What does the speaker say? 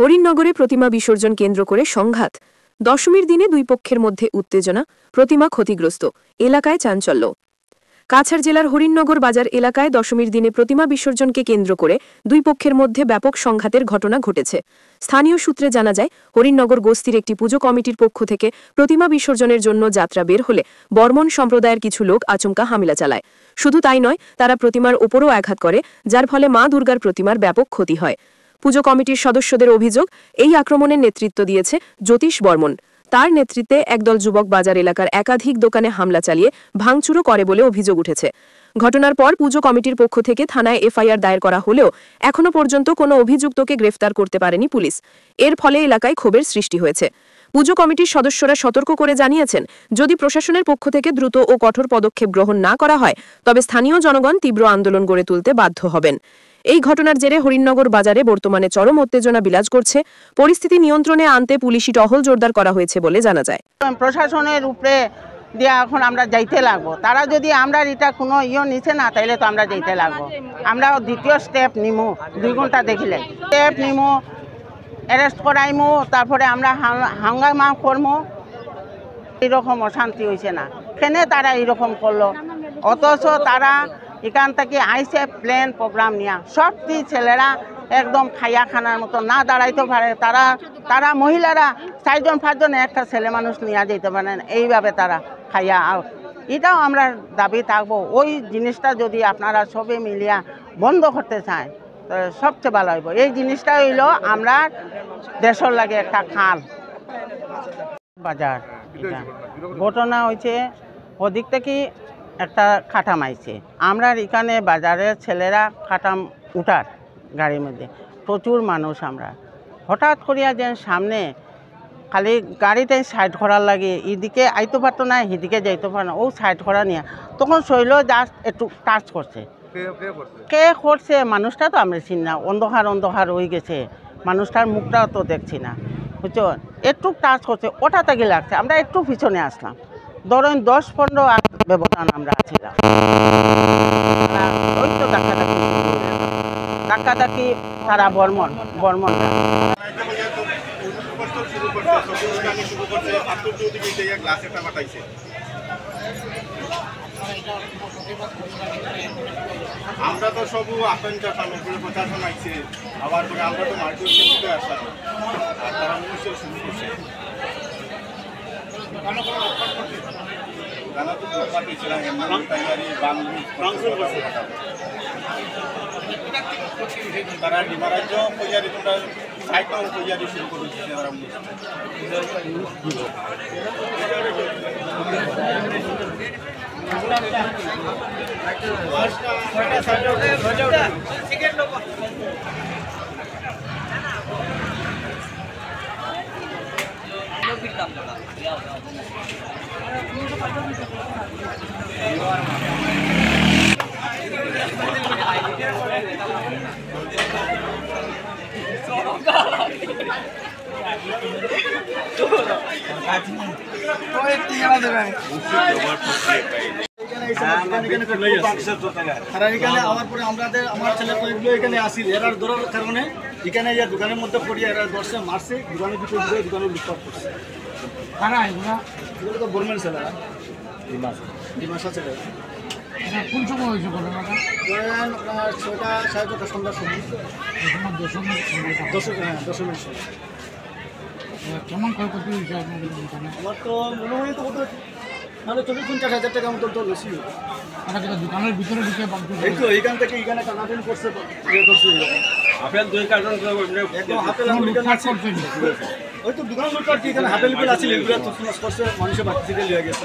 হরিণনগরে প্রতিমা বিসর্জন কেন্দ্র করে সংঘাত। দশমীর দিনে দুই পক্ষের মধ্যে উত্তেজনা, প্রতিমা ক্ষতিগ্রস্ত, এলাকায় চাঞ্চল্য। কাছাড় জেলার হরিণনগর বাজার এলাকায় দশমীর দিনে প্রতিমা বিসর্জনকে কেন্দ্র করে দুই পক্ষের মধ্যে ব্যাপক সংঘাতের ঘটনা ঘটেছে। স্থানীয় সূত্রে জানা যায়, হরিণনগর গোস্তির একটি পুজো কমিটির পক্ষ থেকে প্রতিমা বিসর্জনের জন্য যাত্রা বের হলে বর্মন সম্প্রদায়ের কিছু লোক আচমকা হামলা চালায়। শুধু তাই নয়, তারা প্রতিমার ওপরও আঘাত করে, যার ফলে মা দুর্গার প্রতিমার ব্যাপক ক্ষতি হয়। পুজো কমিটির সদস্যদের অভিযোগ, এই আক্রমণের নেতৃত্ব দিয়েছে জ্যোতিষ বর্মন। তার নেতৃত্বে একদল যুবক বাজার এলাকার একাধিক দোকানে হামলা চালিয়ে ভাঙচুরও করে বলে অভিযোগ উঠেছে। ঘটনার পর পুজো কমিটির পক্ষ থেকে থানায় এফআইআর দায়ের করা হলেও এখনও পর্যন্ত কোনো অভিযুক্তকে গ্রেফতার করতে পারেনি পুলিশ। এর ফলে এলাকায় ক্ষোভের সৃষ্টি হয়েছে। পুজো কমিটির সদস্যরা সতর্ক করে জানিয়েছেন, যদি প্রশাসনের পক্ষ থেকে দ্রুত ও কঠোর পদক্ষেপ গ্রহণ না করা হয়, তবে স্থানীয় জনগণ তীব্র আন্দোলন গড়ে তুলতে বাধ্য হবেন। এই ঘটনার জেরে হরিণনগর বাজারে বর্তমানে চরম উত্তেজনা বিরাজ করছে। পরিস্থিতি নিয়ন্ত্রণে আনতে পুলিশি টহল জোরদার করা হয়েছে বলে জানা যায়। প্রশাসনের উপরে দিয়ে এখন আমরা যাইতে লাগবো। তারা যদি আমরা এটা কোনো নিচ্ছে না, তাইলে তো আমরা যাইতে লাগবো। আমরা দ্বিতীয় স্টেপ নিমু, 2 ঘন্টা দেখিলে স্টেপ নিমু, অ্যারেস্ট করাইমু, তারপরে আমরা হাঙ্গামা করবো। এইরকম অশান্তি হয়েছে না, কেন তারা এইরকম করলো? অথচ তারা এখান থেকে আইসে প্লেন প্রোগ্রাম নিয়ে সবটি ছেলেরা একদম খাইয়া খানার মতো না দাঁড়াইতে পারে। তারা মহিলারা 4জন 5জন একটা ছেলে মানুষ নিয়ে যেতে পারেন, এইভাবে তারা খাইয়া আউট। এটাও আমরা দাবি থাকবো, ওই জিনিসটা যদি আপনারা সবে মিলিয়া বন্ধ করতে চায় তো সবচেয়ে ভালো হইব। এই জিনিসটা হইল আমরা দেশের লাগে একটা খাল বাজার। এটা ঘটনা হয়েছে ওদিক থেকে একটা খাটাম আইছে। আমরা এখানে বাজারের ছেলেরা খাটাম উঠার গাড়ির মধ্যে প্রচুর মানুষ। আমরা হঠাৎ করিয়া যে সামনে খালি গাড়িতে সাইড করার লাগে, এদিকে আইতে পারতো না, এদিকে যাইতে পারতো না, ও সাইড করা নিয়ে তখন শৈল জাস্ট একটু টাচ করছে। কে করছে মানুষটা তো আমরা চিনি না, অন্ধকার হয়ে গেছে, মানুষটার মুখটাও তো দেখছি না, বুঝছো? একটু টাচ করছে, ওটা থেকে লাগছে। আমরা একটু পিছনে আসলাম, ধরেন 10-15 ব্যবধান আমরা ছিলাম। ওই তো ধাক্কাধাক্কি তারা বর্মন আমরা তো সব আকাঙ্ক্ষা প্রশাসন আইছে, আবার করে আমরা তো মার্কেট করতে আসলাম, আর তারা মনুষ্য শুরু করছে। তারা ডিমারাজ্য পূজারি তোমরা সাইকেল পূজারি শুরু করেছে। আমার ছেলে তো এখানে আসিল, এরা ধরার কারণে এখানে দোকানের মধ্যে পড়িয়ে এরা ধরছে, মারছে, দোকানের ভিতরে দোকানে লুটপাট করছে। এগুলো তো বর্মের ছেলেরা, ডিমাসা ছেলেরা। কোন সময় হয়েছে ঘটনাটা? ধরেন আপনার 6টা 6:30 সন্ধ্যার সময়, দশমীর সময়। কেমন ক্ষয়ক্ষতি হয়েছে আপনাদের? আমার তো মনে হয় তো নাহলে 40-50 হাজার টাকা মতো তো বেশি হবে। দোকানের ভিতরে ঢুকে এই তো এইখান থেকে এখানে টানাটান করছে, আপেল 2 কার্টন আপেল ওই তো দোকান লুটপাট, এখানে আপেলগুলো আছে, এগুলো তো করছে, মানুষের বাকি থেকে লিয়ে গেছে।